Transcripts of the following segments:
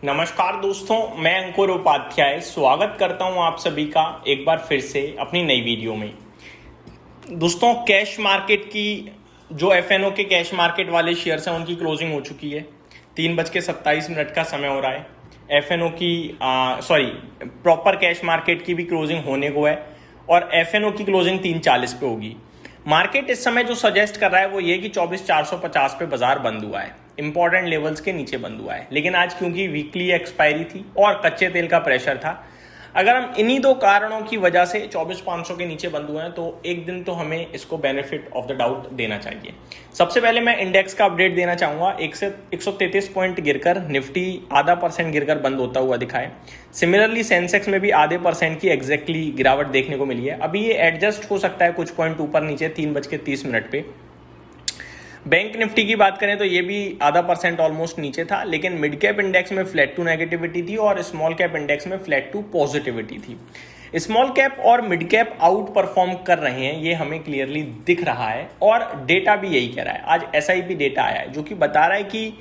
नमस्कार दोस्तों, मैं अंकुर उपाध्याय स्वागत करता हूं आप सभी का एक बार फिर से अपनी नई वीडियो में। दोस्तों, कैश मार्केट की जो एफएनओ के कैश मार्केट वाले शेयर्स हैं उनकी क्लोजिंग हो चुकी है। 3:27 का समय हो रहा है। एफएनओ की प्रॉपर कैश मार्केट की भी क्लोजिंग होने को है और एफएनओ की क्लोजिंग 3:40 पे होगी। मार्केट इस समय जो सजेस्ट कर रहा है वो ये कि 24,450 पे बाजार बंद हुआ है, इंपॉर्टेंट लेवल्स के नीचे बंद हुआ है। लेकिन आज क्योंकि वीकली एक्सपायरी थी और कच्चे तेल का प्रेशर था, अगर हम इन्हीं दो कारणों की वजह से 24,500 के नीचे बंद हुए हैं तो एक दिन तो हमें इसको बेनिफिट ऑफ द डाउट देना चाहिए। सबसे पहले मैं इंडेक्स का अपडेट देना चाहूंगा। 133 पॉइंट गिरकर निफ्टी आधा % गिरकर बंद होता हुआ दिखाए। सिमिलरली सेंसेक्स में भी आधे % की एग्जैक्टली गिरावट देखने को मिली है। अभी ये एडजस्ट हो सकता है कुछ पॉइंट ऊपर नीचे 3:30 पे। बैंक निफ्टी की बात करें तो ये भी आधा % ऑलमोस्ट नीचे था, लेकिन मिड कैप इंडेक्स में फ्लैट टू नेगेटिविटी थी और स्मॉल कैप इंडेक्स में फ्लैट टू पॉजिटिविटी थी। स्मॉल कैप और मिड कैप आउट परफॉर्म कर रहे हैं, ये हमें क्लियरली दिख रहा है और डेटा भी यही कह रहा है। आज SIP डेटा आया है जो कि बता रहा है कि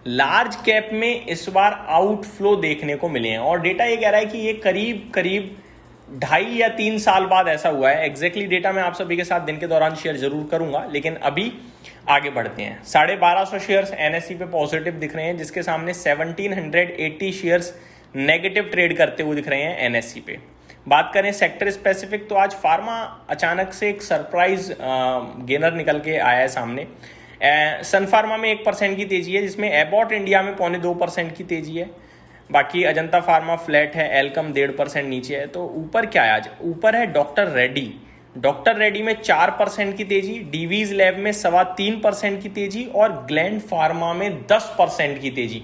लार्ज कैप में इस बार आउटफ्लो देखने को मिले हैं और डेटा ये कह रहा है कि ये करीब 2.5 या 3 साल बाद ऐसा हुआ है। एग्जैक्टली डेटा मैं आप सभी के साथ दिन के दौरान शेयर जरूर करूंगा, लेकिन अभी आगे बढ़ते हैं। 1250 शेयर्स NSE पे पॉजिटिव दिख रहे हैं, जिसके सामने 1780 शेयर्स नेगेटिव ट्रेड करते हुए दिख रहे हैं NSE पे। बात करें सेक्टर स्पेसिफिक तो आज फार्मा अचानक से एक सरप्राइज गेनर निकल के आया है सामने। सन फार्मा में 1% की तेजी है, जिसमें एबॉट इंडिया में 2.25% की तेजी है। बाकी अजंता फार्मा फ्लैट है, एल्कम 1.5% नीचे है। तो ऊपर क्या है आज? ऊपर है डॉक्टर रेड्डी में 4% की तेजी, डीवीज लैब में 3.25% की तेजी और ग्लैंड फार्मा में 10% की तेजी।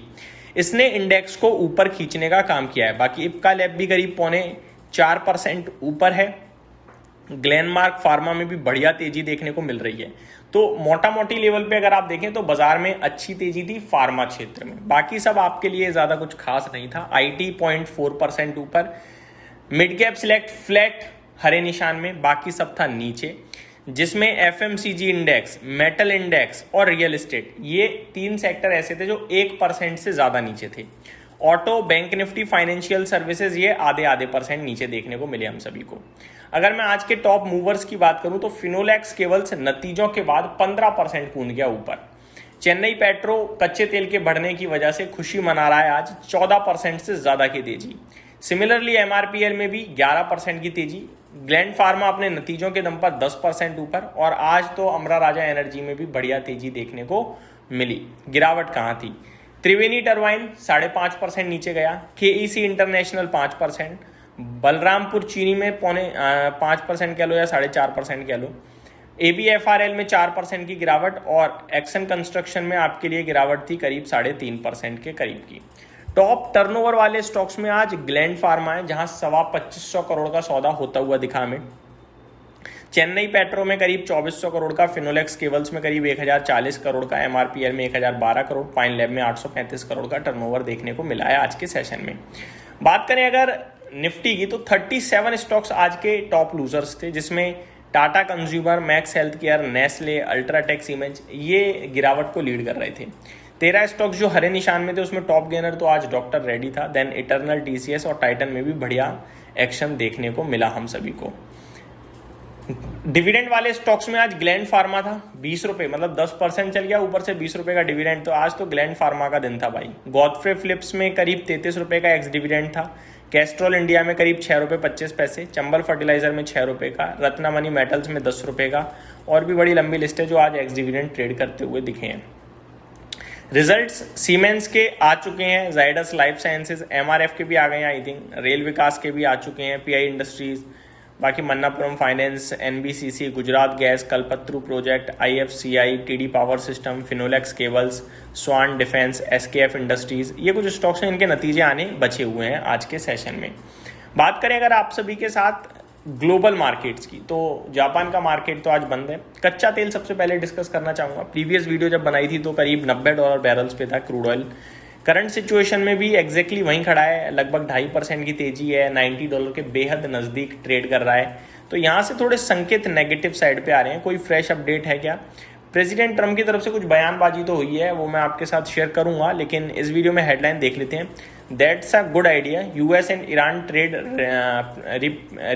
इसने इंडेक्स को ऊपर खींचने का काम किया है। बाकी इप्का लैब भी करीब 4.25% ऊपर है। ग्लेनमार्क फार्मा में भी बढ़िया तेजी देखने को मिल रही है। तो मोटा मोटी लेवल पे अगर आप देखें तो बाजार में अच्छी तेजी थी फार्मा क्षेत्र में। बाकी सब आपके लिए ज्यादा कुछ खास नहीं था। IT 0.4% ऊपर, मिड कैप सिलेक्ट फ्लैट हरे निशान में, बाकी सब था नीचे, जिसमें FMCG इंडेक्स, मेटल इंडेक्स और रियल एस्टेट, ये 3 सेक्टर ऐसे थे जो 1% से ज्यादा नीचे थे। Auto, bank Nifty, financial services ये आधे % नीचे देखने को मिले हम सभी को। अगर मैं आज के टॉप मूवर्स की बात करूं तो फिनोलेक्स केवल्स नतीजों के बाद 15% कूद गया ऊपर। चेन्नई पेट्रो कच्चे तेल के बढ़ने की वजह से खुशी मना रहा है आज, 14% से ज्यादा की तेजी। सिमिलरली MRPL में भी 11% की तेजी। ग्लैंड फार्मा अपने नतीजों के दम पर 10% ऊपर और आज तो अमरा राजा एनर्जी में भी बढ़िया तेजी देखने को मिली। गिरावट कहाँ थी? त्रिवेणी टरबाइन 5.5% नीचे गया। KEC इंटरनेशनल 5%, बलरामपुर चीनी में 5% कह लो या 4.5% कह लो। ABFRL में 4% की गिरावट और एक्शन कंस्ट्रक्शन में आपके लिए गिरावट थी करीब 3.5% के करीब की। टॉप टर्नओवर वाले स्टॉक्स में आज ग्लैंड फार्मा है, जहां 2,2500 करोड़ का सौदा होता हुआ दिखा हमें। चेन्नई पेट्रो में करीब 2,400 करोड़ का, फिनोलेक्स केबल्स में करीब 1,040 करोड़ का, MRPL में 1,012 करोड़, पाइन लैब में 835 करोड़ का टर्नओवर देखने को मिला है आज के सेशन में। बात करें अगर निफ्टी की तो 37 स्टॉक्स आज के टॉप लूजर्स थे, जिसमें Tata consumer, max health care, Nestle, UltraTech, siemens ये गिरावट को लीड कर रहे थे। 13 स्टॉक्स जो हरे निशान में थे उसमें टॉप गेनर तो आज डॉक्टर रेड्डी था, देन इटर्नल, TCS और टाइटन में भी बढ़िया एक्शन देखने को मिला हम सभी को। डिविडेंड वाले स्टॉक्स में आज ग्लैंड फार्मा था 20 रुपए, मतलब 10% चल गया, ऊपर से 20 रुपए का डिविडेंड। तो आज तो ग्लैंड फार्मा का दिन था भाई। गॉडफ्रे फिलिप्स में करीब 33 रुपए का एक्स डिविडेंड था। कैस्ट्रॉल इंडिया में करीब 6 रुपए 25 पैसे, चंबल फर्टिलाइजर में 6 रुपए का, रत्नामणि मेटल्स में 10 रुपए का और भी बड़ी लंबी लिस्ट है जो आज एक्स डिविडेंड ट्रेड करते हुए दिखे हैं। रिजल्ट्स सीमेंस के आ चुके हैं, जाइडस लाइफ साइंसेज, MRF के भी आ गए हैं, आई थिंक रेल विकास के भी आ चुके हैं, PI इंडस्ट्रीज, बाकी Manappuram finance, NBCC, Gujarat gas, Kalpataru project, IFCI, TD power system, Finolex cables, Swan defence, SKF industries, ये कुछ स्टॉक्स हैं इनके नतीजे आने बचे हुए हैं आज के सेशन में। बात करें अगर आप सभी के साथ ग्लोबल मार्केट्स की, तो जापान का मार्केट तो आज बंद है। कच्चा तेल सबसे पहले डिस्कस करना चाहूँगा। प्रीवियस वीडियो जब बनाई थी तो करीब $90 बैरल्स पे था क्रूड ऑयल। करंट सिचुएशन में भी एग्जैक्टली वहीं खड़ा है, लगभग 2.5% की तेजी है, $90 के बेहद नज़दीक ट्रेड कर रहा है। तो यहाँ से थोड़े संकेत नेगेटिव साइड पे आ रहे हैं। कोई फ्रेश अपडेट है क्या? प्रेसिडेंट ट्रम्प की तरफ से कुछ बयानबाजी तो हुई है, वो मैं आपके साथ शेयर करूंगा, लेकिन इस वीडियो में हेडलाइन देख लेते हैं। That's a good idea. US and Iran trade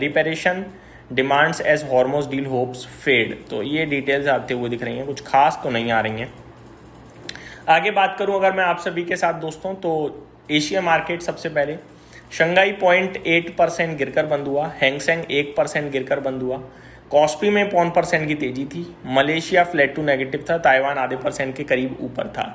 reparation demands as Hormuz deal hopes fade. तो ये डिटेल्स आते हुए दिख रही हैं, कुछ खास तो नहीं आ रही हैं। आगे बात करूं अगर मैं आप सभी के साथ दोस्तों, तो एशिया मार्केट सबसे पहले शंघाई 0.8% गिरकर बंद हुआ, हैंगसेंग 1% गिरकर बंद हुआ, कॉस्पी में 0.1% की तेजी थी, मलेशिया फ्लैट टू नेगेटिव था, ताइवान आधे % के करीब ऊपर था।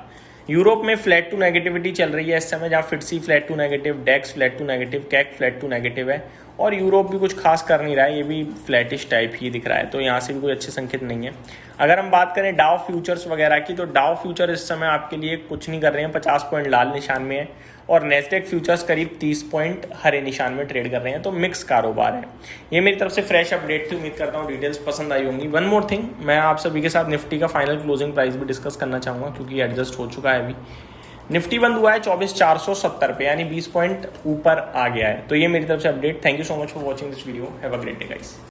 यूरोप में फ्लैट टू नेगेटिविटी चल रही है इस समय, जहाँ FTSE flat to negative, DAX flat to negative, CAC flat to negative है, और यूरोप भी कुछ खास कर नहीं रहा है, ये भी फ्लैटिश टाइप ही दिख रहा है, तो यहाँ से भी कोई अच्छे संकेत नहीं है। अगर हम बात करें डाउ फ्यूचर्स वगैरह की, तो डाउ फ्यूचर इस समय आपके लिए कुछ नहीं कर रहे हैं, 50 पॉइंट लाल निशान में है, और नेस्डेक फ्यूचर्स करीब 30 पॉइंट हरे निशान में ट्रेड कर रहे हैं, तो मिक्स कारोबार है। ये मेरी तरफ से फ्रेश अपडेट थी, उम्मीद करता हूँ डिटेल्स पसंद आई होंगी। वन मोर थिंग, मैं आप सभी के साथ निफ्टी का फाइनल क्लोजिंग प्राइस भी डिस्कस करना चाहूँगा, क्योंकि एडजस्ट हो चुका है अभी। निफ्टी बंद हुआ है 24,470 पे, यानी 20 पॉइंट ऊपर आ गया है। तो ये मेरी तरफ से update. Thank you so much for watching this video. Have a great day guys.